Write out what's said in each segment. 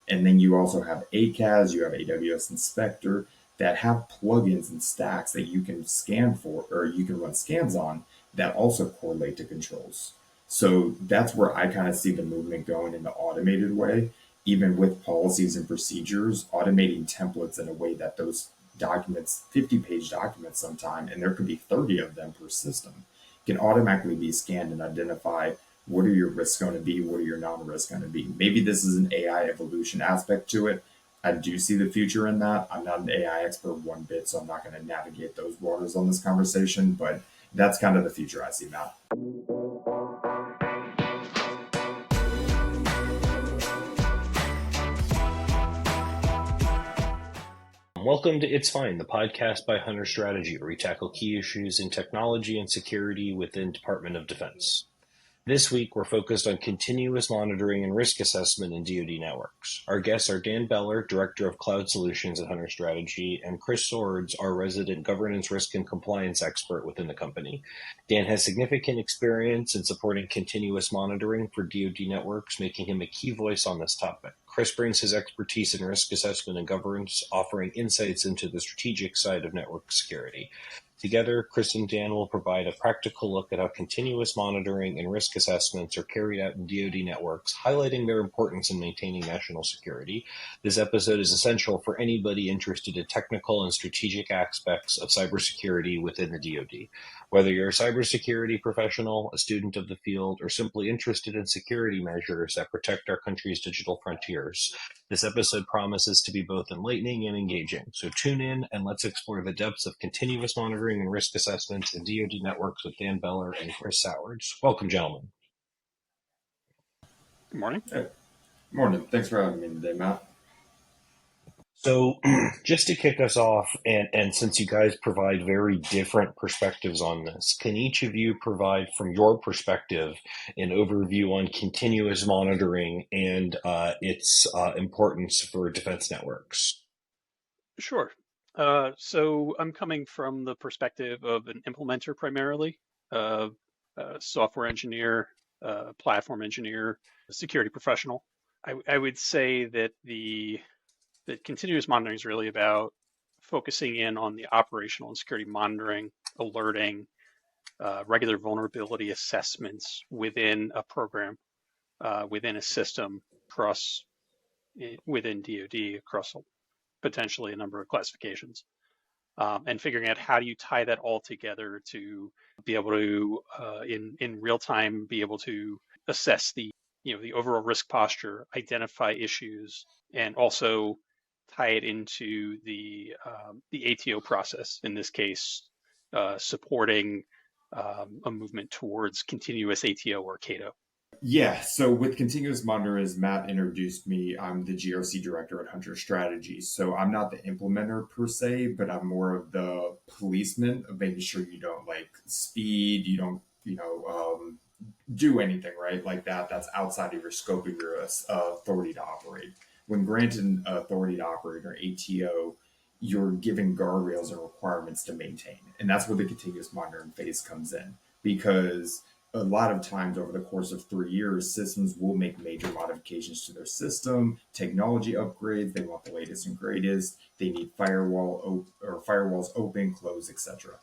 And then you also have ACAS, you have AWS Inspector that have plugins and stacks that you can scan for, or you can run scans on that also correlate to controls. So that's where I kind of see the movement going in the automated way, even with policies and procedures, automating templates in a way that those documents, 50-page documents sometime, and there could be 30 of them per system, can automatically be scanned and identify what are your risks going to be, what are your non-risks going to be. Maybe this is an AI evolution aspect to it. I do see the future in that. I'm not an AI expert one bit, so I'm not going to navigate those waters on this conversation, but that's kind of the future I see now. Welcome to It's Fine, the podcast by Hunter Strategy, where we tackle key issues in technology and security within Department of Defense. This week, we're focused on continuous monitoring and risk assessment in DoD Networks. Our guests are Dan Beller, Director of Cloud Solutions at Hunter Strategy, and Chris Sowards, our resident governance, risk, and compliance expert within the company. Dan has significant experience in supporting continuous monitoring for DoD Networks, making him a key voice on this topic. Chris brings his expertise in risk assessment and governance, offering insights into the strategic side of network security. Together, Chris and Dan will provide a practical look at how continuous monitoring and risk assessments are carried out in DoD networks, highlighting their importance in maintaining national security. This episode is essential for anybody interested in technical and strategic aspects of cybersecurity within the DoD. Whether you're a cybersecurity professional, a student of the field, or simply interested in security measures that protect our country's digital frontiers, this episode promises to be both enlightening and engaging. So tune in and let's explore the depths of continuous monitoring and risk assessments in DoD networks with Dan Beller and Chris Sowards. Welcome, gentlemen. Good morning. Hey. Morning. Thanks for having me today, Matt. So just to kick us off, and since you guys provide very different perspectives on this, can each of you provide from your perspective an overview on continuous monitoring and its importance for defense networks? Sure. So I'm coming from the perspective of an implementer primarily, a software engineer, platform engineer, a security professional. I would say that that continuous monitoring is really about focusing in on the operational and security monitoring, alerting, regular vulnerability assessments within a program, within a system, within DoD, across potentially a number of classifications, and figuring out how do you tie that all together to be able to, in real time, be able to assess the overall risk posture, identify issues, and also tie it into the ATO process. In this case, supporting a movement towards continuous ATO or CATO. Yeah, so with continuous monitoring, as Matt introduced me, I'm the GRC director at Hunter Strategy. So I'm not the implementer per se, but I'm more of the policeman of making sure you don't like speed, you don't, do anything, right? Like that's outside of your scope of your authority to operate. When granted authority to operate, or ATO, you're given guardrails and requirements to maintain. And that's where the continuous monitoring phase comes in, because a lot of times over the course of 3 years, systems will make major modifications to their system, technology upgrades. They want the latest and greatest. They need firewalls open, close, etc.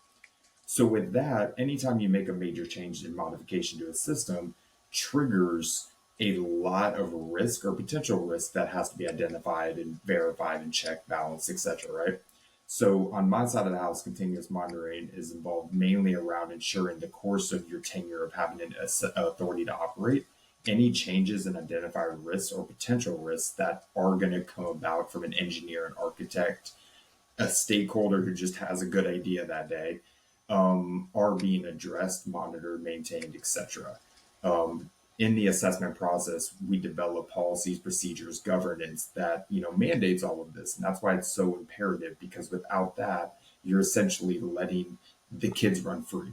So with that, anytime you make a major change in modification to a system, triggers a lot of risk or potential risk that has to be identified and verified and checked, balanced, etc. Right? So on my side of the house, continuous monitoring is involved mainly around ensuring the course of your tenure of having an authority to operate, any changes and identify risks or potential risks that are going to come about from an engineer, an architect, a stakeholder who just has a good idea that day, are being addressed, monitored, maintained, etc. In the assessment process, we develop policies, procedures, governance that mandates all of this, and that's why it's so imperative. Because without that, you're essentially letting the kids run free,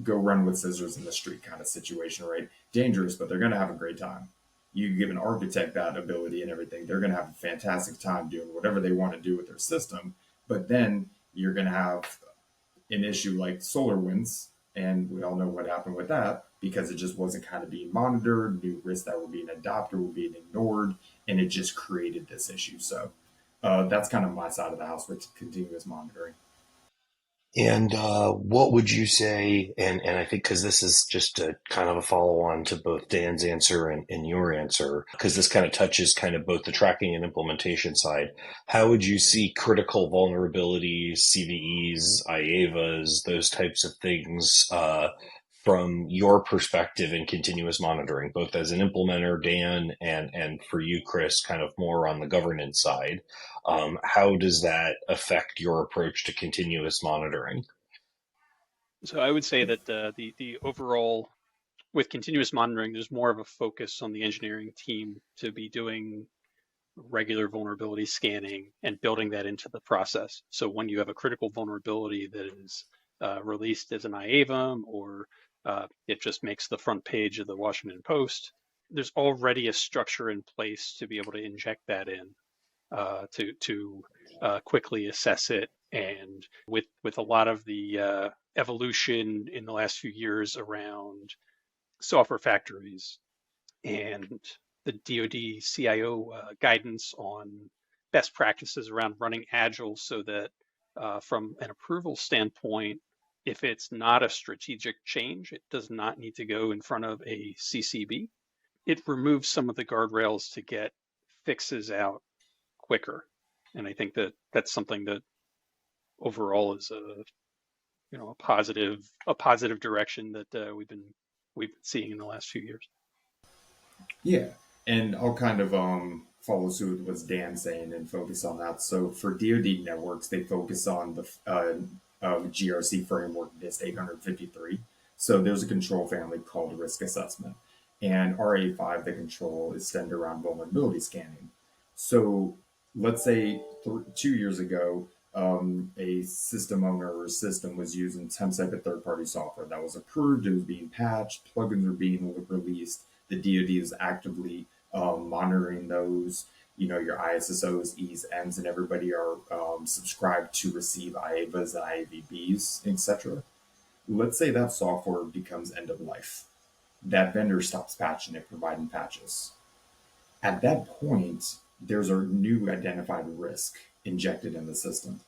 go run with scissors in the street kind of situation, right? Dangerous, but they're going to have a great time. You give an architect that ability and everything, they're going to have a fantastic time doing whatever they want to do with their system. But then you're going to have an issue like SolarWinds, and we all know what happened with that, because it just wasn't kind of being monitored. New risks that were being adopted were being ignored, and it just created this issue. So that's kind of my side of the house with continuous monitoring. And what would you say? And I think because this is just a kind of a follow on to both Dan's answer and your answer, because this kind of touches kind of both the tracking and implementation side. How would you see critical vulnerabilities, CVEs, IAVAs, those types of things from your perspective in continuous monitoring, both as an implementer, Dan, and for you, Chris, kind of more on the governance side? How does that affect your approach to continuous monitoring? So I would say that the overall with continuous monitoring, there's more of a focus on the engineering team to be doing regular vulnerability scanning and building that into the process. So when you have a critical vulnerability that is released as an IAVM or it just makes the front page of the Washington Post, there's already a structure in place to be able to inject that in to quickly assess it. And with a lot of the evolution in the last few years around software factories and the DoD CIO guidance on best practices around running agile so that from an approval standpoint, if it's not a strategic change, it does not need to go in front of a CCB. It removes some of the guardrails to get fixes out quicker. And I think that that's something that overall is a positive direction that we've been seeing in the last few years. Yeah, and I'll kind of follow suit with what Dan's saying and focus on that. So for DoD Networks, they focus on the GRC framework NIST 853. So there's a control family called risk assessment, and RA5, the control is centered around vulnerability scanning. So let's say 2 years ago, a system owner or system was using some type of third-party software that was approved, it was being patched, plugins were being released, the DoD is actively monitoring those. You know, your ISSOs, E's, M's, and everybody are subscribed to receive IAVAs and IAVBs, etc. Let's say that software becomes end of life. That vendor stops patching it, providing patches. At that point, there's a new identified risk injected in the system.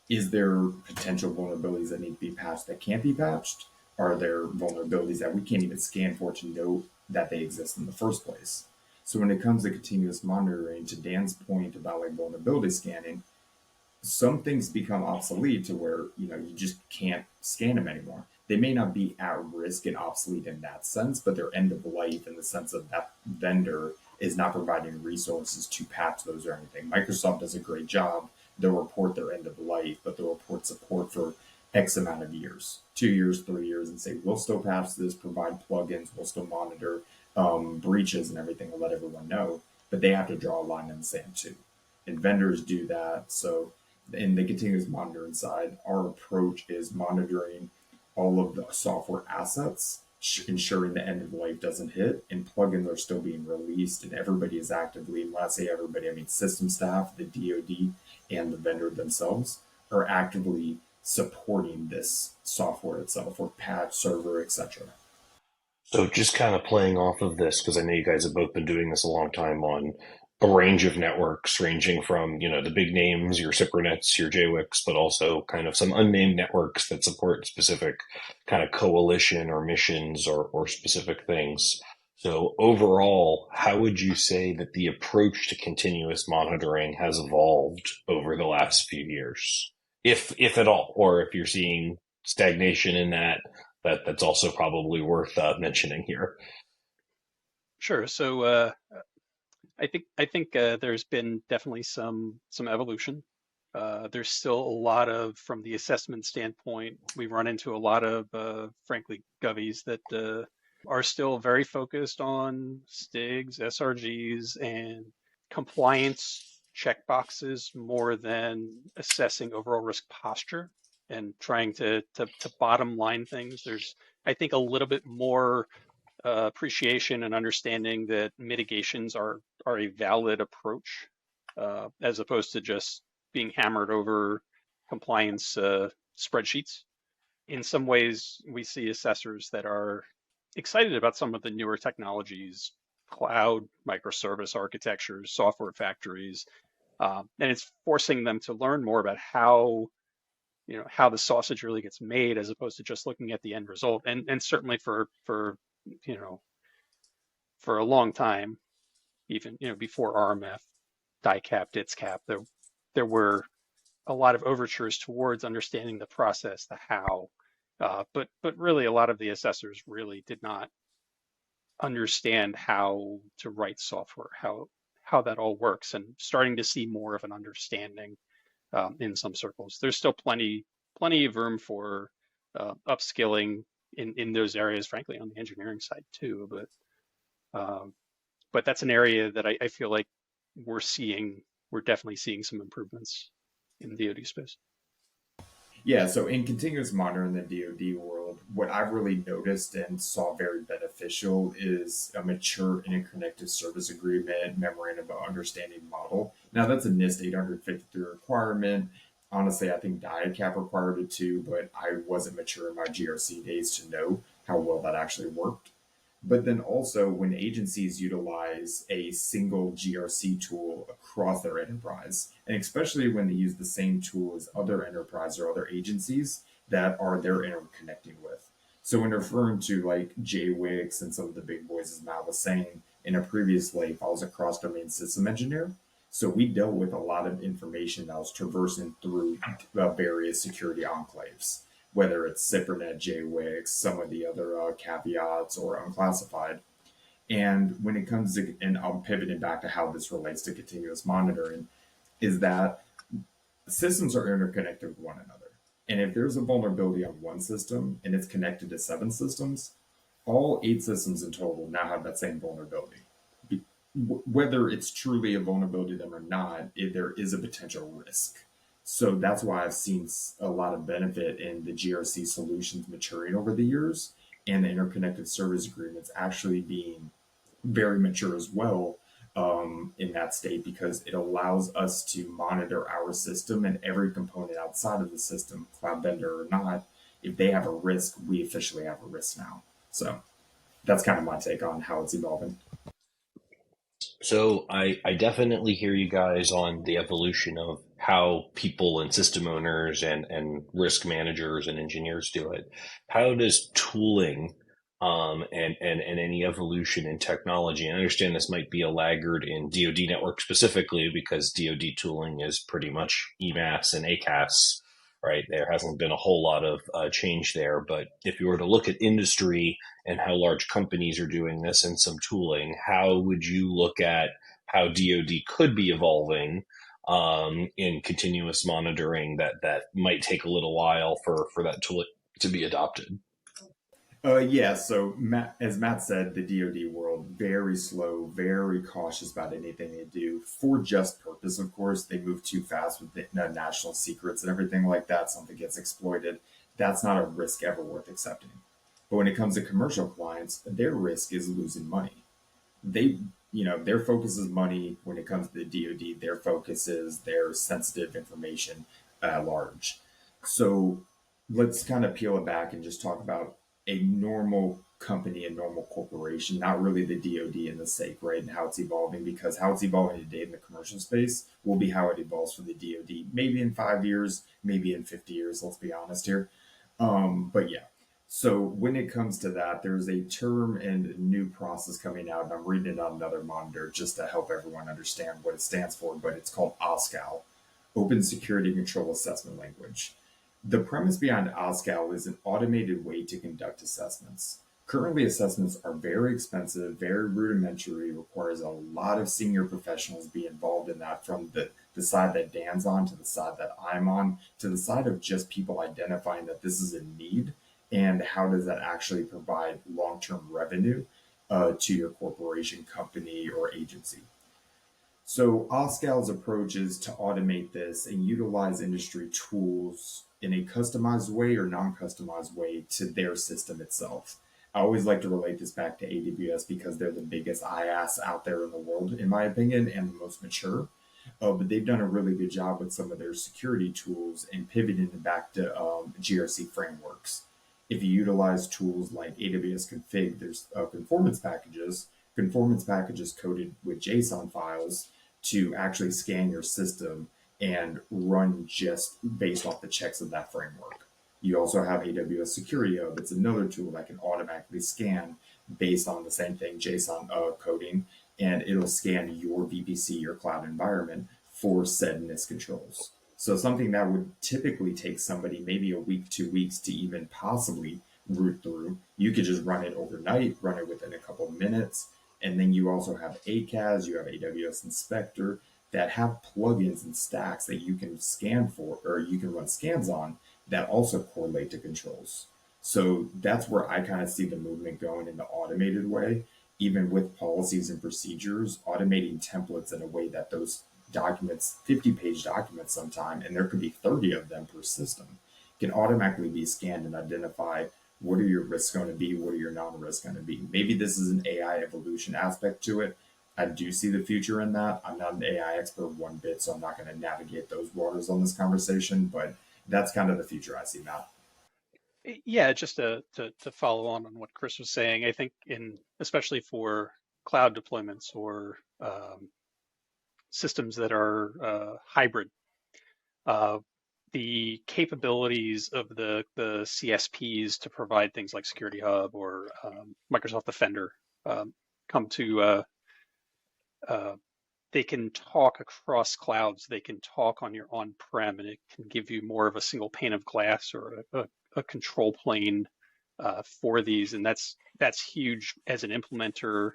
Is there potential vulnerabilities that need to be patched that can't be patched? Are there vulnerabilities that we can't even scan for to know that they exist in the first place? So when it comes to continuous monitoring, to Dan's point about like vulnerability scanning, some things become obsolete to where you just can't scan them anymore. They may not be at risk and obsolete in that sense, but they're end of life in the sense of that vendor is not providing resources to patch those or anything. Microsoft does a great job. They'll report their end of life, but they'll report support for X amount of years, 2 years, 3 years, and say, we'll still patch this, provide plugins, we'll still monitor breaches and everything and let everyone know. But they have to draw a line in the sand too. And vendors do that. So in the continuous monitoring side, our approach is monitoring all of the software assets, ensuring the end of life doesn't hit, and plugins are still being released, and everybody is actively, and when I say everybody, I mean system staff, the DoD, and the vendor themselves are actively supporting this software itself, or patch, server, etc. So just kind of playing off of this, because I know you guys have both been doing this a long time on a range of networks, ranging from, the big names, your Cipernets, your JWICs, but also kind of some unnamed networks that support specific kind of coalition or missions or specific things. So overall, how would you say that the approach to continuous monitoring has evolved over the last few years? If at all, or if you're seeing stagnation in that's also probably worth mentioning here. Sure. So I think there's been definitely some evolution. There's still a lot of, from the assessment standpoint, we run into a lot of, frankly, govies that are still very focused on STIGs, SRGs, and compliance checkboxes more than assessing overall risk posture and trying to bottom line things. There's, I think, a little bit more appreciation and understanding that mitigations are a valid approach as opposed to just being hammered over compliance spreadsheets. In some ways, we see assessors that are excited about some of the newer technologies cloud, microservice architectures, software factories, and it's forcing them to learn more about how how the sausage really gets made as opposed to just looking at the end result. And certainly for you know for a long time, even before RMF, DICAP, DITSCAP, there were a lot of overtures towards understanding the process, the how, but really a lot of the assessors really did not understand how to write software, how that all works, and starting to see more of an understanding in some circles. There's still plenty of room for upskilling in those areas, frankly, on the engineering side too. But that's an area that I feel like we're definitely seeing some improvements in the DoD space. Yeah, so in continuous monitoring in the DoD world, what I've really noticed and saw very beneficial is a mature interconnected service agreement memorandum of understanding model. Now that's a NIST 853 requirement. Honestly, I think DIACAP required it too, but I wasn't mature in my GRC days to know how well that actually worked. But then also, when agencies utilize a single GRC tool across their enterprise, and especially when they use the same tool as other enterprise or other agencies that are they're interconnecting with. So, when referring to like JWIX and some of the big boys, as Matt was saying, in a previous life, I was a cross domain system engineer. So, we dealt with a lot of information that was traversing through various security enclaves, whether it's CIPRNet, JWIX, some of the other caveats, or unclassified. And when it comes to, and I'm pivoting back to how this relates to continuous monitoring, is that systems are interconnected with one another. And if there's a vulnerability on one system and it's connected to 7 systems, all 8 systems in total now have that same vulnerability. Whether it's truly a vulnerability to them or not, there is a potential risk. So that's why I've seen a lot of benefit in the GRC solutions maturing over the years and the interconnected service agreements actually being very mature as well in that state, because it allows us to monitor our system and every component outside of the system, cloud vendor or not. If they have a risk, we officially have a risk now. So that's kind of my take on how it's evolving. So I definitely hear you guys on the evolution of how people and system owners and risk managers and engineers do it. How does tooling and any evolution in technology, and I understand this might be a laggard in DoD Networks specifically because DoD tooling is pretty much EMAS and ACAS, right? There hasn't been a whole lot of change there. But if you were to look at industry and how large companies are doing this and some tooling, how would you look at how DoD could be evolving in continuous monitoring that might take a little while for that tool to be adopted? Yeah, so as Matt said, the DoD world, very slow, very cautious about anything they do for just purpose. Of course, they move too fast with the national secrets and everything like that. Something gets exploited. That's not a risk ever worth accepting. But when it comes to commercial clients, their risk is losing money. They, their focus is money. When it comes to the DoD, their focus is their sensitive information at large. So let's kind of peel it back and just talk about a normal company, a normal corporation, not really the DoD and the sake, right? And how it's evolving, because how it's evolving today in the commercial space will be how it evolves for the DoD, maybe in 5 years, maybe in 50 years, let's be honest here. But yeah, so when it comes to that, there's a term and a new process coming out, and I'm reading it on another monitor just to help everyone understand what it stands for, but it's called OSCAL, Open Security Control Assessment Language. The premise behind OSCAL is an automated way to conduct assessments. Currently, assessments are very expensive, very rudimentary, requires a lot of senior professionals be involved in that, from the side that Dan's on to the side that I'm on, to the side of just people identifying that this is a need and how does that actually provide long-term revenue to your corporation, company, or agency. So OSCAL's approach is to automate this and utilize industry tools in a customized way or non-customized way to their system itself. I always like to relate this back to AWS because they're the biggest IaaS out there in the world, in my opinion, and the most mature. But they've done a really good job with some of their security tools and pivoting it back to GRC frameworks. If you utilize tools like AWS Config, there's conformance packages Conformance packages coded with JSON files to actually scan your system and run just based off the checks of that framework. You also have AWS Security Hub. It's another tool that can automatically scan based on the same thing, JSON coding, and it'll scan your VPC, your cloud environment, for said miscontrols. So something that would typically take somebody maybe a week, 2 weeks to even possibly root through, you could just run it overnight, run it within a couple of minutes. And then you also have ACAS, you have AWS Inspector that have plugins and stacks that you can scan for, or you can run scans on that also correlate to controls. So that's where I kind of see the movement going in the automated way, even with policies and procedures, automating templates in a way that those documents, 50-page documents sometime, and there could be 30 of them per system, can automatically be scanned and identify what are your risks going to be, what are your non-risks going to be. Maybe this is an AI evolution aspect to it. I do see the future in that. I'm not an AI expert one bit, so I'm not going to navigate those waters on this conversation, but that's kind of the future I see now. Yeah, just to follow on what Chris was saying, I think especially for cloud deployments or systems that are hybrid, uh, the capabilities of the CSPs to provide things like Security Hub or Microsoft Defender come to they can talk across clouds. They can talk on your on-prem, and it can give you more of a single pane of glass or a control plane for these, and that's huge as an implementer.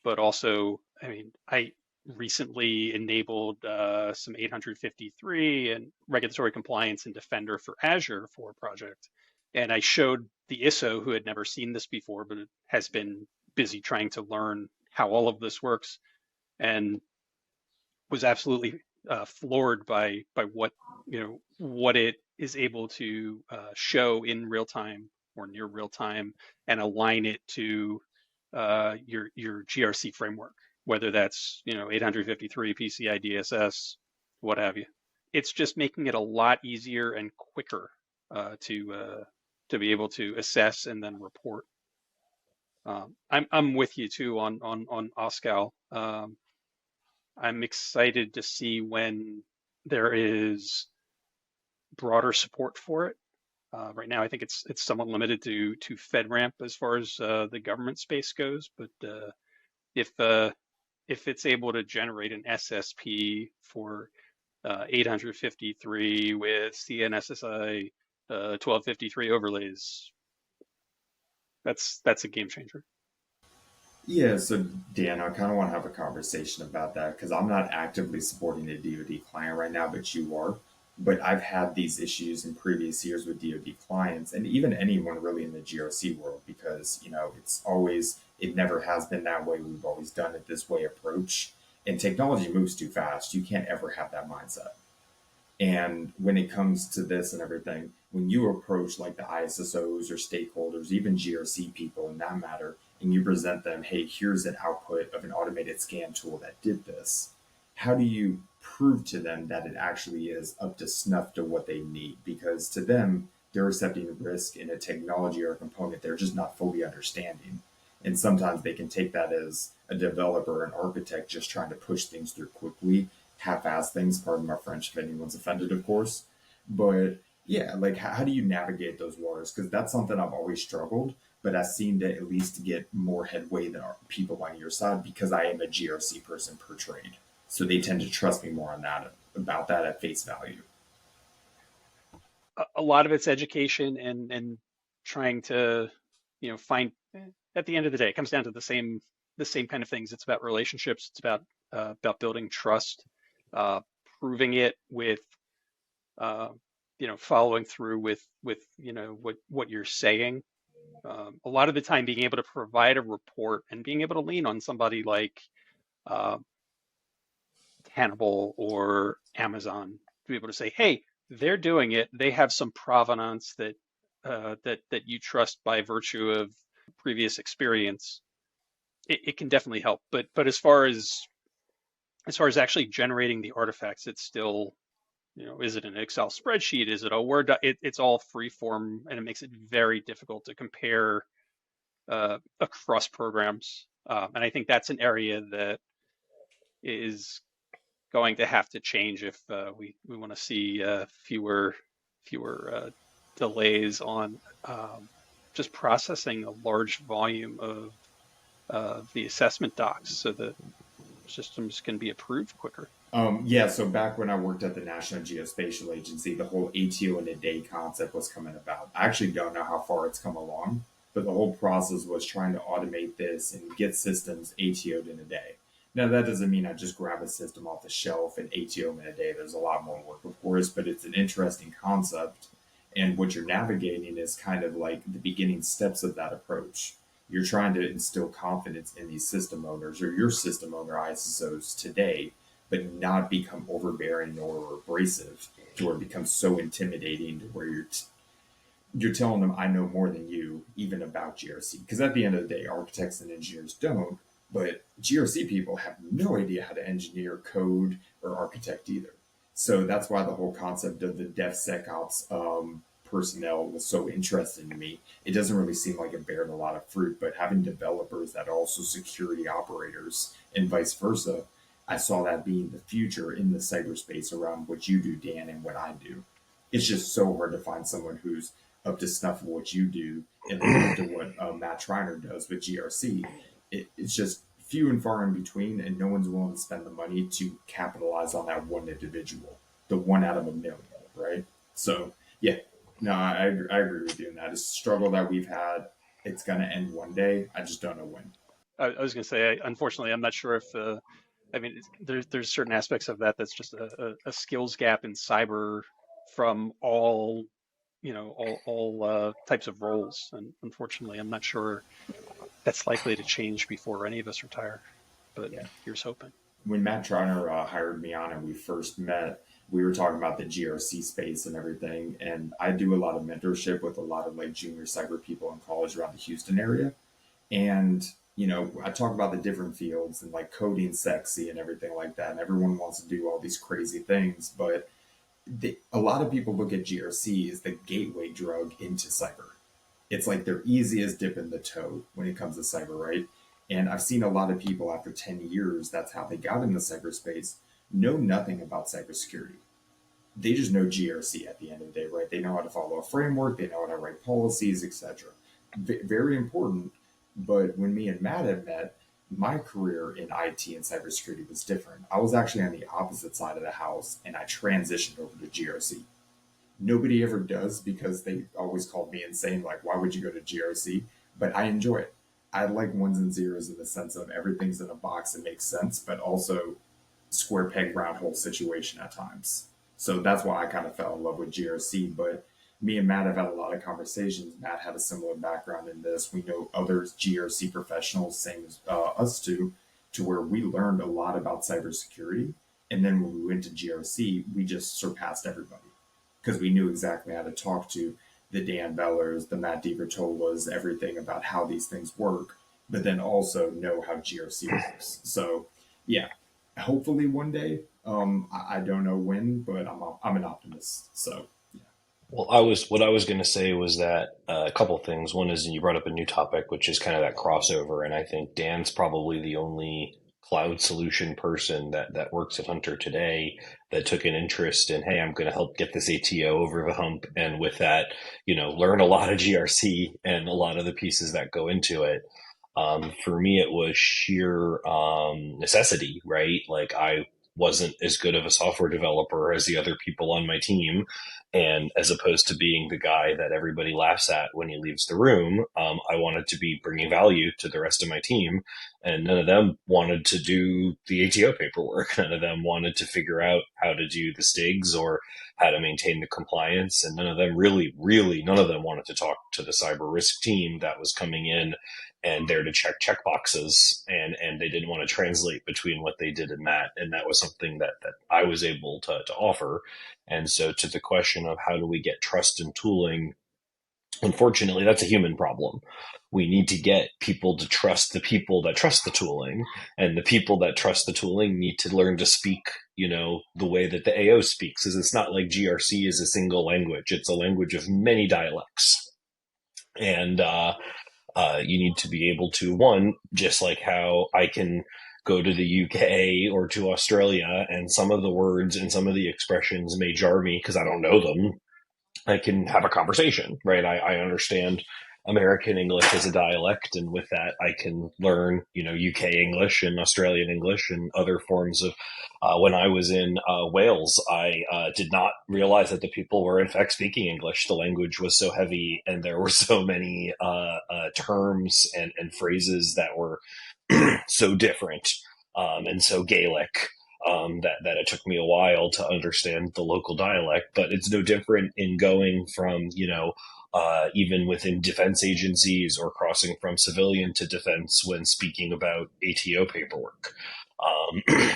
But also, I mean, I recently enabled some 853 and regulatory compliance and Defender for Azure for a project, and I showed the ISO who had never seen this before, but has been busy trying to learn how all of this works, and was absolutely floored by what what it is able to show in real time or near real time and align it to your GRC framework, whether that's 853 PCI DSS, what have you. It's just making it a lot easier and quicker to be able to assess and then report. I'm with you too on OSCAL. I'm excited to see when there is broader support for it. Right now, I think it's somewhat limited to FedRAMP as far as the government space goes. But if it's able to generate an SSP for 853 with CNSSI 1253 overlays, that's a game changer. Yeah, so Dan, I kind of want to have a conversation about that because I'm not actively supporting a DoD client right now, but you are. But I've had these issues in previous years with DoD clients and even anyone really in the GRC world because, it never has been that way. We've always done it this way approach. And technology moves too fast. You can't ever have that mindset. And when it comes to this and everything, when you approach like the ISSOs or stakeholders, even GRC people in that matter, and you present them, hey, here's an output of an automated scan tool that did this, how do you prove to them that it actually is up to snuff to what they need? Because to them, they're accepting risk in a technology or a component they're just not fully understanding. And sometimes they can take that as a developer, an architect just trying to push things through quickly, half-ass things, pardon my French if anyone's offended, of course. But yeah, like how do you navigate those waters? Because that's something I've always struggled, but I seem to at least get more headway than our people on your side because I am a GRC person per trade. So they tend to trust me more on that, about that at face value. A lot of it's education and trying to find at the end of the day it comes down to the same kind of things. It's about relationships. It's about building trust, proving it with following through with what you're saying. A lot of the time being able to provide a report and being able to lean on somebody like uh, Hannibal or Amazon to be able to say, hey, they're doing it. They have some provenance that you trust by virtue of previous experience. It can definitely help. But as far as actually generating the artifacts, it's still, is it an Excel spreadsheet? Is it a Word it's all free form, and it makes it very difficult to compare across programs. And I think that's an area that is going to have to change if we want to see fewer delays on just processing a large volume of the assessment docs so that systems can be approved quicker. Yeah, so back when I worked at the National Geospatial Agency, the whole ATO in a day concept was coming about. I actually don't know how far it's come along, but the whole process was trying to automate this and get systems ATO'd in a day. Now, that doesn't mean I just grab a system off the shelf and ATO them in a day. There's a lot more work, of course, but it's an interesting concept. And what you're navigating is kind of like the beginning steps of that approach. You're trying to instill confidence in these system owners or your system owner ISOs today, but not become overbearing or abrasive to where it becomes so intimidating to where you're telling them I know more than you even about GRC. Because at the end of the day, architects and engineers don't, but GRC people have no idea how to engineer, code, or architect either. So that's why the whole concept of the DevSecOps personnel was so interesting to me. It doesn't really seem like it bears a lot of fruit, but having developers that are also security operators and vice versa, I saw that being the future in the cyberspace around what you do, Dan, and what I do. It's just so hard to find someone who's up to snuff of what you do and up to what Matt Schreiner does with GRC. It's just few and far in between, and no one's willing to spend the money to capitalize on that one individual, the one out of a million, right? So, yeah, no, I agree with you. And that is a struggle that we've had. It's going to end one day. I just don't know when. I was going to say, unfortunately, I'm not sure if I mean, there's certain aspects of that that's just a skills gap in cyber from all all types of roles, and unfortunately, I'm not sure that's likely to change before any of us retire. But Yeah. here's hoping. When Matt Triner hired me on and we first met, we were talking about the GRC space and everything. And I do a lot of mentorship with a lot of like junior cyber people in college around the Houston area. And, I talk about the different fields and like coding sexy and everything like that. And everyone wants to do all these crazy things. But a lot of people look at GRC as the gateway drug into cyber. It's like their easiest dip in the toe when it comes to cyber, right? And I've seen a lot of people after 10 years, that's how they got into cyberspace, know nothing about cybersecurity. They just know GRC at the end of the day, right? They know how to follow a framework, they know how to write policies, etc. Very important. But when me and Matt had met, my career in IT and cybersecurity was different. I was actually on the opposite side of the house and I transitioned over to GRC. Nobody ever does because they always called me insane. Like, why would you go to GRC? But I enjoy it. I like ones and zeros in the sense of everything's in a box and makes sense, but also square peg round hole situation at times. So that's why I kind of fell in love with GRC. But me and Matt have had a lot of conversations. Matt had a similar background in this. We know other GRC professionals, same as us two, to where we learned a lot about cybersecurity. And then when we went to GRC, we just surpassed everybody because we knew exactly how to talk to the Dan Bellers, the Matt DiVertolas, everything about how these things work, but then also know how GRC works. So, yeah, hopefully one day. I don't know when, but I'm an optimist. So, yeah. Well, what I was going to say was that a couple things. One is you brought up a new topic, which is kind of that crossover, and I think Dan's probably the only cloud solution person that works at Hunter today that took an interest in, hey, I'm going to help get this ATO over the hump, and with that, learn a lot of GRC and a lot of the pieces that go into it. For me, it was sheer necessity, right? Like I wasn't as good of a software developer as the other people on my team. And as opposed to being the guy that everybody laughs at when he leaves the room, I wanted to be bringing value to the rest of my team. And none of them wanted to do the ATO paperwork. None of them wanted to figure out how to do the STIGs or how to maintain the compliance. And none of them none of them wanted to talk to the cyber risk team that was coming in and there to check boxes, and they didn't want to translate between what they did and that was something that I was able to offer. And so to the question of how do we get trust in tooling, unfortunately that's a human problem. We need to get people to trust the people that trust the tooling, and the people that trust the tooling need to learn to speak the way that the AO speaks, because it's not like GRC is a single language. It's a language of many dialects. And You need to be able to, one, just like how I can go to the UK or to Australia and some of the words and some of the expressions may jar me because I don't know them. I can have a conversation, right? I understand American English as a dialect, and with that, I can learn, UK English and Australian English and other forms of. When I was in Wales, I did not realize that the people were in fact speaking English. The language was so heavy, and there were so many terms and phrases that were so different and so Gaelic that it took me a while to understand the local dialect. But it's no different in going from, even within defense agencies or crossing from civilian to defense when speaking about ATO paperwork.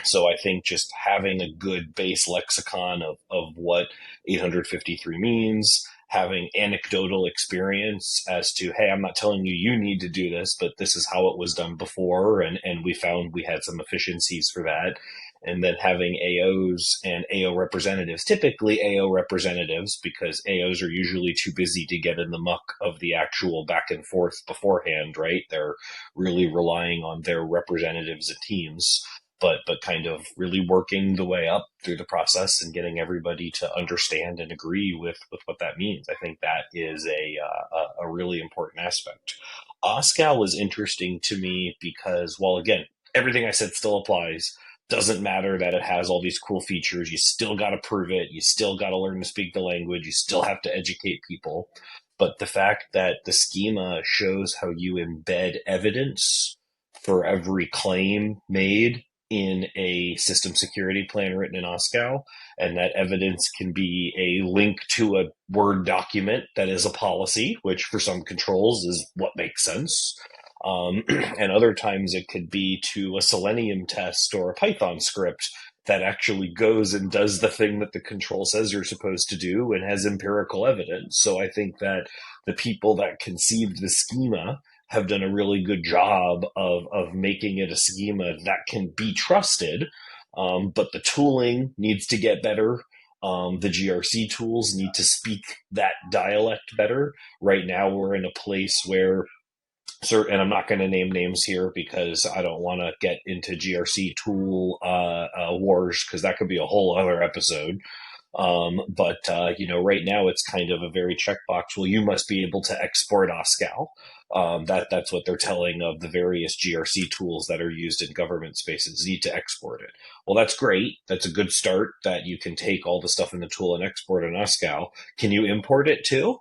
So I think just having a good base lexicon of what 853 means, having anecdotal experience as to, hey, I'm not telling you you need to do this, but this is how it was done before, and we found we had some efficiencies for that. And then having AOs and AO representatives, typically AO representatives, because AOs are usually too busy to get in the muck of the actual back and forth beforehand, right? They're really relying on their representatives and teams, but kind of really working the way up through the process and getting everybody to understand and agree with what that means. I think that is a really important aspect. OSCAL is interesting to me because, well, again, everything I said still applies. Doesn't matter that it has all these cool features. You still got to prove it. You still got to learn to speak the language. You still have to educate people. But the fact that the schema shows how you embed evidence for every claim made in a system security plan written in OSCAL, and that evidence can be a link to a Word document that is a policy, which for some controls is what makes sense. And other times it could be to a Selenium test or a Python script that actually goes and does the thing that the control says you're supposed to do and has empirical evidence. So I think that the people that conceived the schema have done a really good job of making it a schema that can be trusted. But the tooling needs to get better. The GRC tools need to speak that dialect better. Right now, we're in a place where, and I'm not going to name names here because I don't want to get into GRC tool wars, because that could be a whole other episode. But right now it's kind of a very checkbox. Well, you must be able to export OSCAL. That's what they're telling of the various GRC tools that are used in government spaces. You need to export it. Well, that's great. That's a good start, that you can take all the stuff in the tool and export an OSCAL. Can you import it too?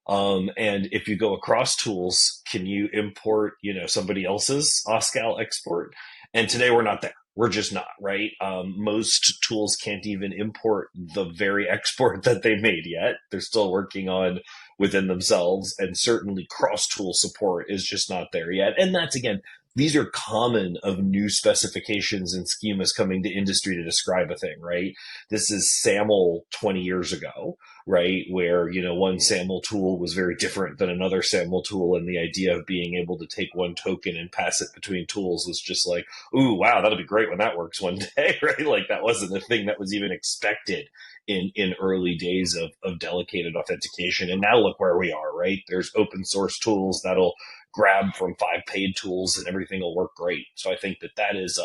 And if you go across tools, can you import, somebody else's OSCAL export? And today we're not there. We're just not, right? Most tools can't even import the very export that they made yet. They're still working on within themselves, and certainly cross-tool support is just not there yet. And that's, again, these are common of new specifications and schemas coming to industry to describe a thing, right? This is SAML 20 years ago, right? Where, one SAML tool was very different than another SAML tool. And the idea of being able to take one token and pass it between tools was just like, ooh, wow, that'll be great when that works one day, right? Like that wasn't a thing that was even expected in early days of delegated authentication. And now look where we are, right? There's open source tools that'll grab from 5 paid tools and everything will work great. So I think that is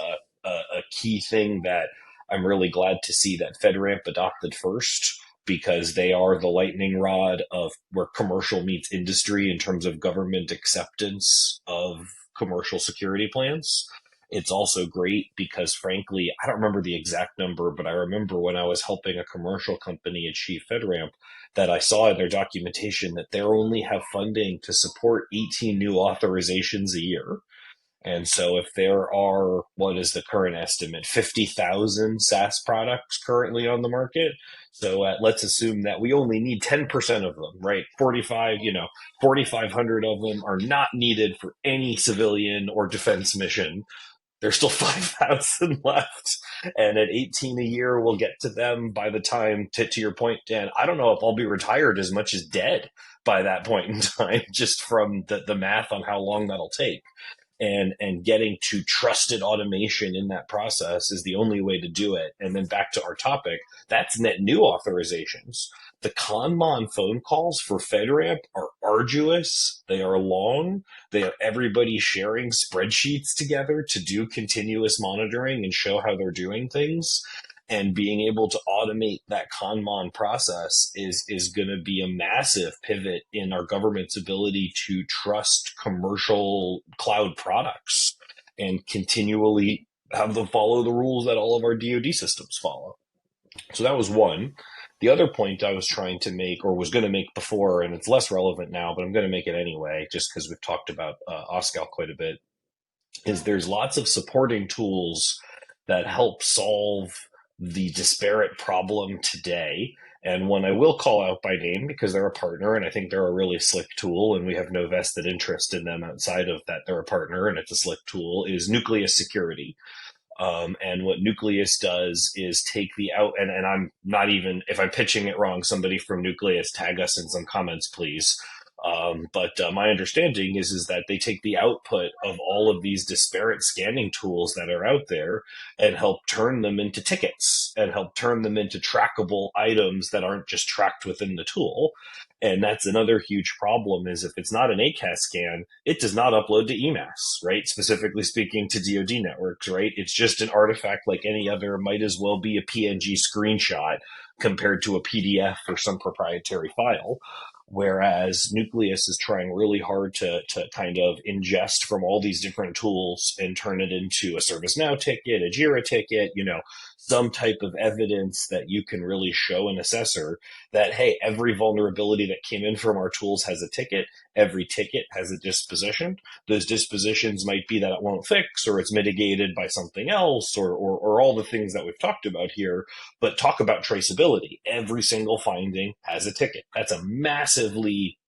a key thing that I'm really glad to see that FedRAMP adopted first, because they are the lightning rod of where commercial meets industry in terms of government acceptance of commercial security plans. It's also great because, frankly, I don't remember the exact number, but I remember when I was helping a commercial company achieve FedRAMP that I saw in their documentation that they only have funding to support 18 new authorizations a year. And so if there are, what is the current estimate, 50,000 SaaS products currently on the market. So let's assume that we only need 10% of them, right? 4,500 of them are not needed for any civilian or defense mission. There's still 5,000 left. And at 18 a year, we'll get to them by the time, to your point, Dan, I don't know if I'll be retired as much as dead by that point in time, just from the math on how long that'll take. and getting to trusted automation in that process is the only way to do it. And then back to our topic, that's net new authorizations. The Conmon phone calls for FedRAMP are arduous. They are long. They are everybody sharing spreadsheets together to do continuous monitoring and show how they're doing things. And being able to automate that Conmon process is going to be a massive pivot in our government's ability to trust commercial cloud products and continually have them follow the rules that all of our DoD systems follow. So that was one. The other point I was trying to make, or was going to make before, and it's less relevant now, but I'm going to make it anyway, just because we've talked about OSCAL quite a bit, is there's lots of supporting tools that help solve the disparate problem today. And one I will call out by name because they're a partner, and I think they're a really slick tool, and we have no vested interest in them outside of that they're a partner and it's a slick tool, is Nucleus Security. And what Nucleus does is take the out, and I'm not even, if I'm pitching it wrong, somebody from Nucleus tag us in some comments, please. But my understanding is that they take the output of all of these disparate scanning tools that are out there and help turn them into tickets and help turn them into trackable items that aren't just tracked within the tool. And that's another huge problem is if it's not an ACAS scan, it does not upload to EMAS, right? Specifically speaking to DoD networks, right? It's just an artifact like any other, might as well be a PNG screenshot compared to a PDF or some proprietary file. Whereas Nucleus is trying really hard to kind of ingest from all these different tools and turn it into a ServiceNow ticket, a Jira ticket, some type of evidence that you can really show an assessor that, hey, every vulnerability that came in from our tools has a ticket. Every ticket has a disposition. Those dispositions might be that it won't fix or it's mitigated by something else or all the things that we've talked about here. But talk about traceability. Every single finding has a ticket. That's a massively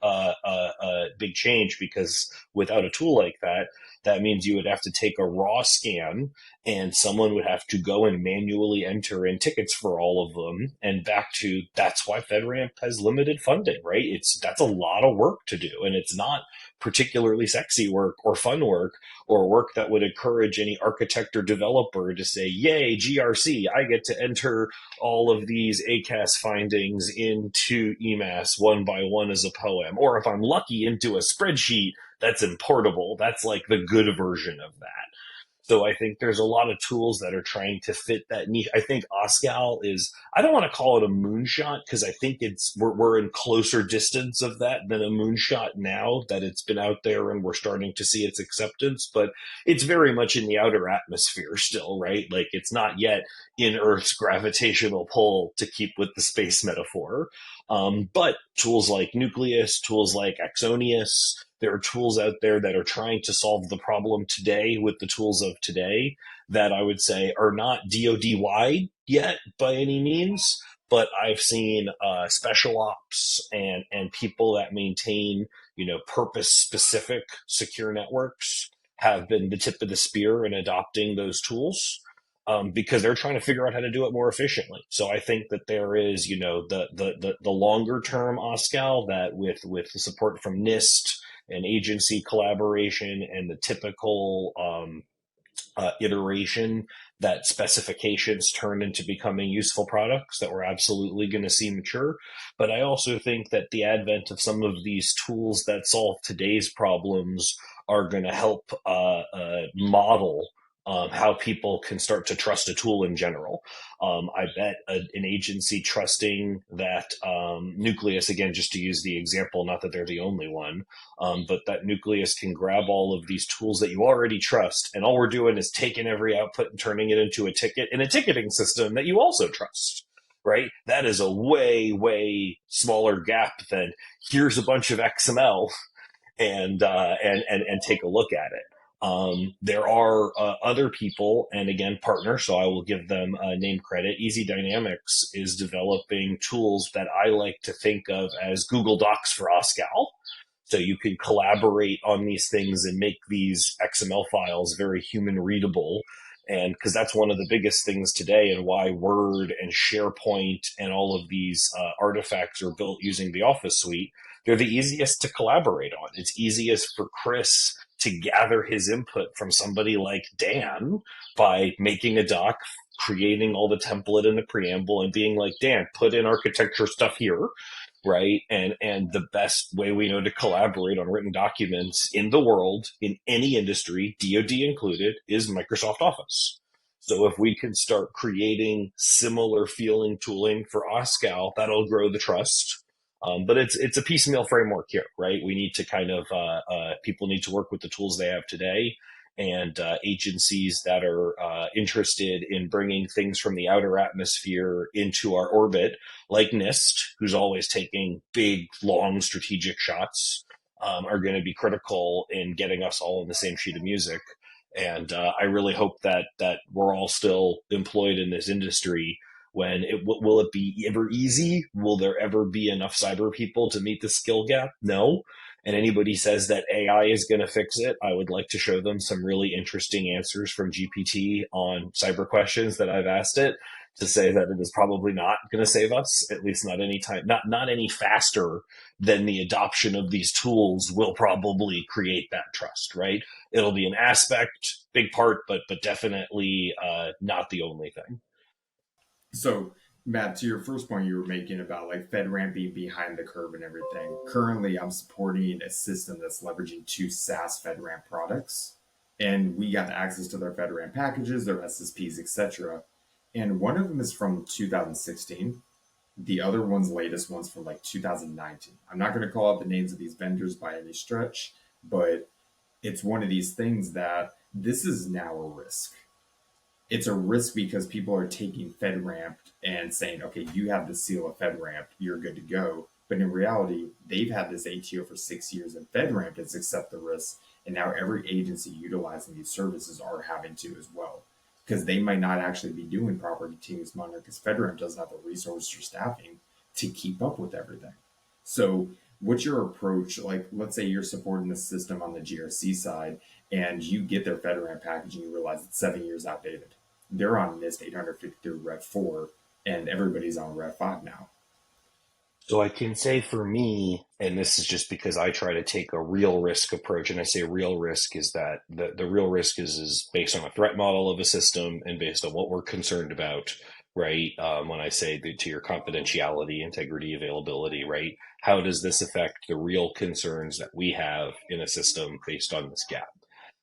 big change because without a tool like that, that means you would have to take a raw scan and someone would have to go and manually enter in tickets for all of them. And back to, that's why FedRAMP has limited funding, right? That's a lot of work to do. And it's not particularly sexy work or fun work or work that would encourage any architect or developer to say, yay, GRC, I get to enter all of these ACAS findings into EMAS one by one as a poem. Or if I'm lucky, into a spreadsheet that's importable. That's like the good version of that. So I think there's a lot of tools that are trying to fit that niche. I think OSCAL is, I don't want to call it a moonshot because I think we're in closer distance of that than a moonshot now that it's been out there and we're starting to see its acceptance, but it's very much in the outer atmosphere still, right? Like it's not yet in Earth's gravitational pull to keep with the space metaphor. But tools like Nucleus, tools like Axonius, there are tools out there that are trying to solve the problem today with the tools of today that I would say are not DoD wide yet by any means, but I've seen special ops and people that maintain, purpose specific secure networks have been the tip of the spear in adopting those tools. Because they're trying to figure out how to do it more efficiently. So I think that there is, the longer term OSCAL that with the support from NIST and agency collaboration and the typical iteration that specifications turn into becoming useful products that we're absolutely going to see mature. But I also think that the advent of some of these tools that solve today's problems are going to help model how people can start to trust a tool in general. I bet an agency trusting that Nucleus, again, just to use the example, not that they're the only one, but that Nucleus can grab all of these tools that you already trust, and all we're doing is taking every output and turning it into a ticket in a ticketing system that you also trust. Right? That is a way, way smaller gap than here's a bunch of XML and take a look at it. There are other people, and again, partners, so I will give them name credit. Easy Dynamics is developing tools that I like to think of as Google Docs for OSCAL. So you can collaborate on these things and make these XML files very human readable. And because that's one of the biggest things today and why Word and SharePoint and all of these artifacts are built using the Office suite. They're the easiest to collaborate on. It's easiest for Chris to gather his input from somebody like Dan by making a doc, creating all the template and the preamble, and being like, Dan, put in architecture stuff here, right? And the best way we know to collaborate on written documents in the world, in any industry, DoD included, is Microsoft Office. So if we can start creating similar feeling tooling for OSCAL, that'll grow the trust. But it's a piecemeal framework here, right? We need to kind of people need to work with the tools they have today, and agencies that are interested in bringing things from the outer atmosphere into our orbit, like NIST, who's always taking big, long strategic shots, are going to be critical in getting us all in the same sheet of music. And I really hope that we're all still employed in this industry. When will it be ever easy? Will there ever be enough cyber people to meet the skill gap? No. And anybody says that AI is going to fix it, I would like to show them some really interesting answers from GPT on cyber questions that I've asked it, to say that it is probably not going to save us, at least not any time, not any faster than the adoption of these tools will probably create that trust, right? It'll be an aspect, big part, but definitely not the only thing. So, Matt, to your first point you were making about like FedRAMP being behind the curve and everything, currently I'm supporting a system that's leveraging two SaaS FedRAMP products. And we got access to their FedRAMP packages, their SSPs, etc. And one of them is from 2016. The other one's latest one's from like 2019. I'm not going to call out the names of these vendors by any stretch, but it's one of these things that this is now a risk. It's a risk because people are taking FedRAMP and saying, okay, you have the seal of FedRAMP, you're good to go. But in reality, they've had this ATO for 6 years and FedRAMP has accepted the risk. And now every agency utilizing these services are having to as well, because they might not actually be doing proper continuous monitoring because FedRAMP doesn't have the resources or staffing to keep up with everything. So what's your approach? Like, let's say you're supporting the system on the GRC side and you get their FedRAMP package and you realize it's 7 years outdated. They're on NIST 853 Rev 4 and everybody's on Rev 5 now. So I can say for me, and this is just because I try to take a real risk approach, and I say real risk is that the real risk is based on a threat model of a system and based on what we're concerned about, right? When I say to your confidentiality, integrity, availability, right? How does this affect the real concerns that we have in a system based on this gap?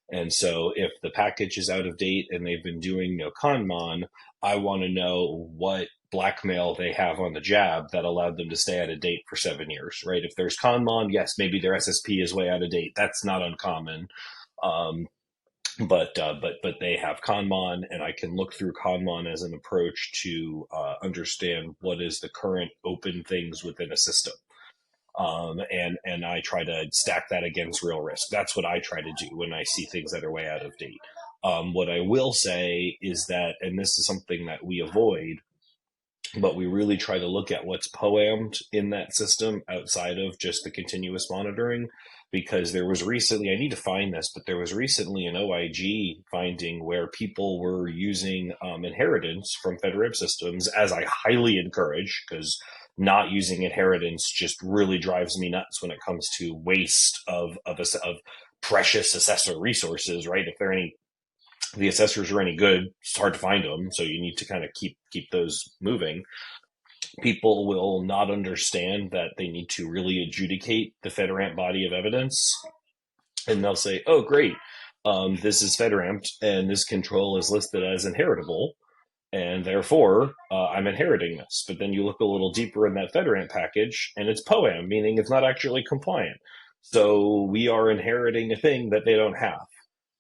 And so if the package is out of date and they've been doing no conmon, I want to know what blackmail they have on the jab that allowed them to stay out of date for 7 years, right? If there's conmon, yes, maybe their SSP is way out of date. That's not uncommon. But they have conmon, and I can look through conmon as an approach to understand what is the current open things within a system. And I try to stack that against real risk. That's what I try to do when I see things that are way out of date. What I will say is that, and this is something that we avoid, but we really try to look at what's POAM'd in that system outside of just the continuous monitoring, because there was recently, I need to find this, but there was recently an OIG finding where people were using inheritance from FedRAMP systems, as I highly encourage, because not using inheritance just really drives me nuts when it comes to waste of precious assessor resources, right? If the assessors are any good, it's hard to find them. So you need to kind of keep those moving. People will not understand that they need to really adjudicate the FedRAMP body of evidence. And they'll say, oh, great. This is FedRAMP and this control is listed as inheritable. And therefore, I'm inheriting this. But then you look a little deeper in that FedRAMP package, and it's POAM, meaning it's not actually compliant. So we are inheriting a thing that they don't have.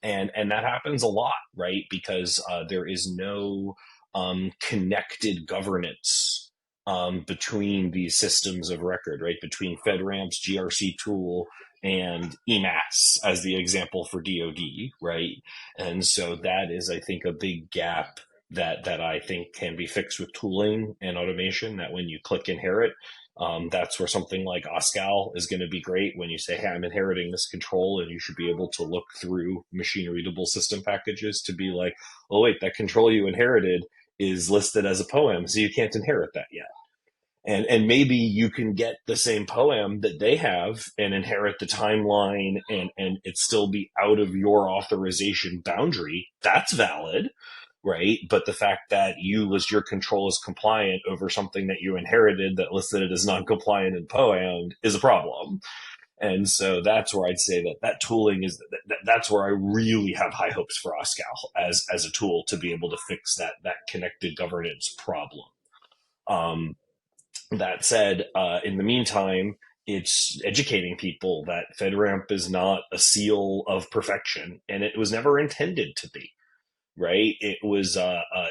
And that happens a lot, right? Because there is no connected governance between these systems of record, right? Between FedRAMP's GRC tool and EMAS as the example for DoD, right? And so that is, I think, a big gap that I think can be fixed with tooling and automation, that when you click inherit, that's where something like OSCAL is going to be great. When you say, hey, I'm inheriting this control, and you should be able to look through machine readable system packages to be like, oh, wait, that control you inherited is listed as a POAM, so you can't inherit that yet. And maybe you can get the same poem that they have and inherit the timeline and it still be out of your authorization boundary. That's valid, right? But the fact that you list your control as compliant over something that you inherited that listed it as non-compliant in POAM is a problem. And so that's where I'd say that tooling is that's where I really have high hopes for OSCAL as a tool to be able to fix that connected governance problem. That said, in the meantime, it's educating people that FedRAMP is not a seal of perfection, and it was never intended to be. Right? It was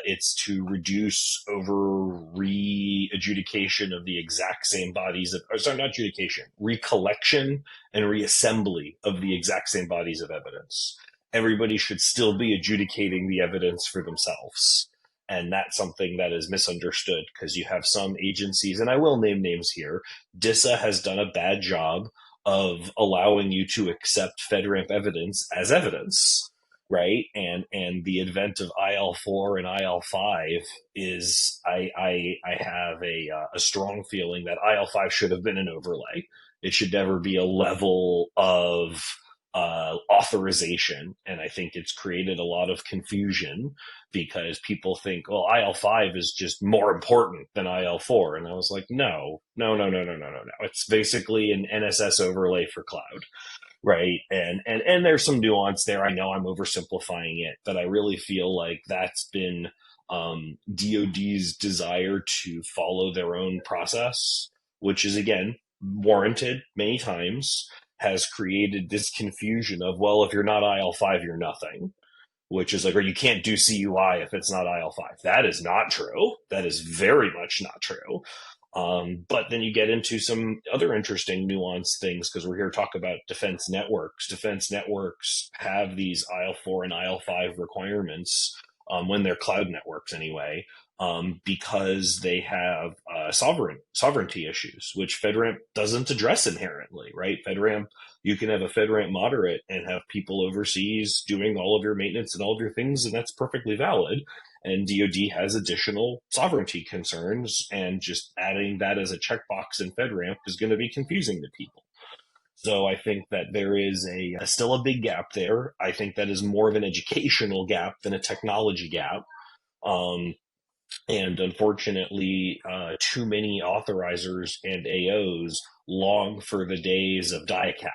it's to reduce over re-adjudication of the exact same bodies of, or sorry, not adjudication, recollection and reassembly of the exact same bodies of evidence. Everybody should still be adjudicating the evidence for themselves. And that's something that is misunderstood because you have some agencies, and I will name names here. DISA has done a bad job of allowing you to accept FedRAMP evidence as evidence, right? And the advent of IL4 and IL5 is I have a strong feeling that IL5 should have been an overlay. It should never be a level of authorization, and I think it's created a lot of confusion because people think, well, IL5 is just more important than IL4, and I was like, no. It's basically an NSS overlay for cloud. Right. And there's some nuance there. I know I'm oversimplifying it, but I really feel like that's been DoD's desire to follow their own process, which is, again, warranted many times, has created this confusion of, well, if you're not IL5, you're nothing, which is like, or you can't do CUI if it's not IL5. That is not true. That is very much not true. But then you get into some other interesting nuanced things because we're here to talk about defense networks. Defense networks have these IL4 and IL5 requirements when they're cloud networks anyway, because they have sovereignty issues, which FedRAMP doesn't address inherently, right? FedRAMP, you can have a FedRAMP moderate and have people overseas doing all of your maintenance and all of your things, and that's perfectly valid. And DoD has additional sovereignty concerns, and just adding that as a checkbox in FedRAMP is going to be confusing to people. So I think that there is still a big gap there. I think that is more of an educational gap than a technology gap. And unfortunately, too many authorizers and AOs long for the days of DIACAP.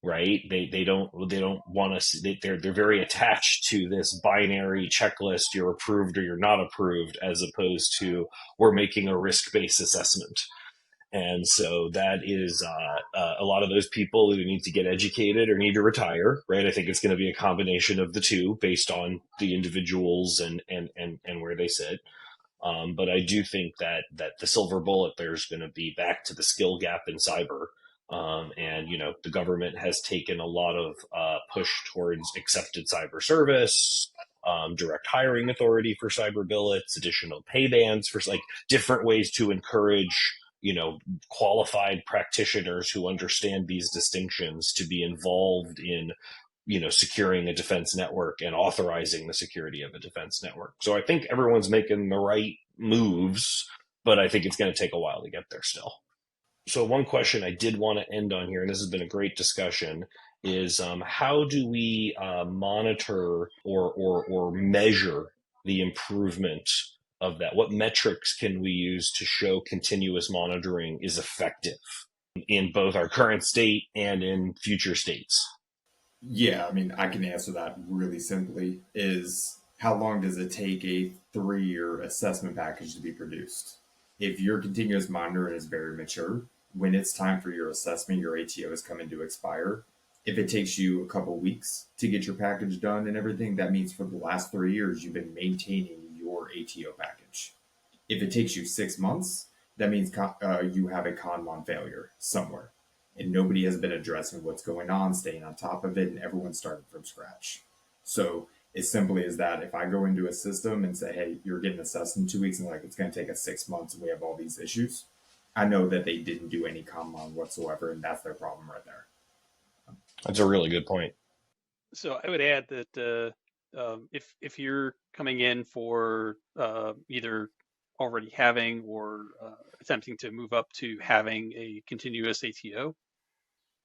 Right? They don't want to see, they're very attached to this binary checklist, you're approved or you're not approved, as opposed to we're making a risk-based assessment. And so that is a lot of those people who need to get educated or need to retire, right? I think it's going to be a combination of the two based on the individuals and where they sit. But I do think that the silver bullet there is going to be back to the skill gap in cyber. And, the government has taken a lot of push towards accepted cyber service, direct hiring authority for cyber billets, additional pay bands for like different ways to encourage, qualified practitioners who understand these distinctions to be involved in, securing a defense network and authorizing the security of a defense network. So I think everyone's making the right moves, but I think it's going to take a while to get there still. So one question I did want to end on here, and this has been a great discussion, is how do we monitor or measure the improvement of that? What metrics can we use to show continuous monitoring is effective in both our current state and in future states? Yeah, I mean, I can answer that really simply. Is how long does it take a 3-year assessment package to be produced? If your continuous monitoring is very mature, when it's time for your assessment, your ATO is coming to expire. If it takes you a couple weeks to get your package done and everything, that means for the last 3 years, you've been maintaining your ATO package. If it takes you 6 months, that means you have a Kanban failure somewhere. And nobody has been addressing what's going on, staying on top of it, and everyone's starting from scratch. So as simply as that, if I go into a system and say, hey, you're getting assessed in 2 weeks, and like it's going to take us 6 months and we have all these issues, I know that they didn't do any Kanban whatsoever, and that's their problem right there. That's a really good point. So I would add that if you're coming in for either already having or attempting to move up to having a continuous ATO,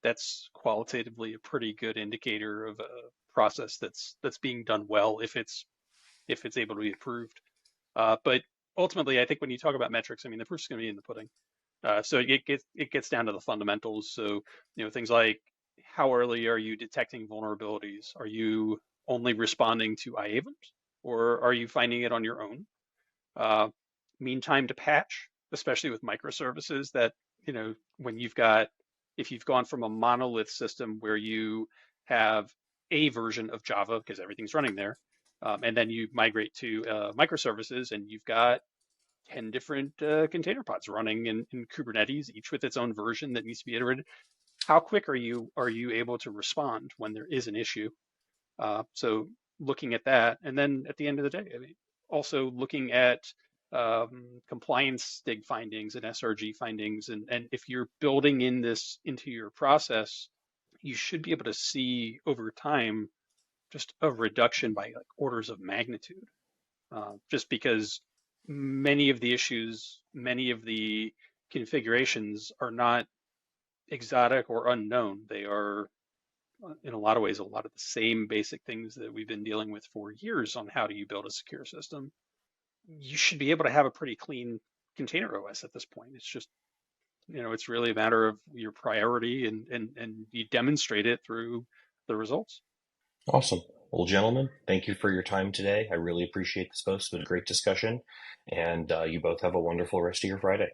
that's qualitatively a pretty good indicator of a process that's being done well if it's able to be approved. But ultimately, I think when you talk about metrics, I mean, the proof's going to be in the pudding. So it gets down to the fundamentals. So things like how early are you detecting vulnerabilities? Are you only responding to IAVMs, or are you finding it on your own? Mean time to patch, especially with microservices. That when if you've gone from a monolith system where you have a version of Java because everything's running there, and then you migrate to microservices and you've got 10 different container pods running in Kubernetes, each with its own version that needs to be iterated. How quick are you able to respond when there is an issue? So looking at that, and then at the end of the day, I mean, also looking at compliance STIG findings and SRG findings, and if you're building in this into your process, you should be able to see over time just a reduction by like orders of magnitude, just because many of the issues, many of the configurations are not exotic or unknown. They are, in a lot of ways, a lot of the same basic things that we've been dealing with for years on how do you build a secure system. You should be able to have a pretty clean container OS at this point. It's just, it's really a matter of your priority and you demonstrate it through the results. Awesome. Well, gentlemen, thank you for your time today. I really appreciate this post. It's been a great discussion, and you both have a wonderful rest of your Friday.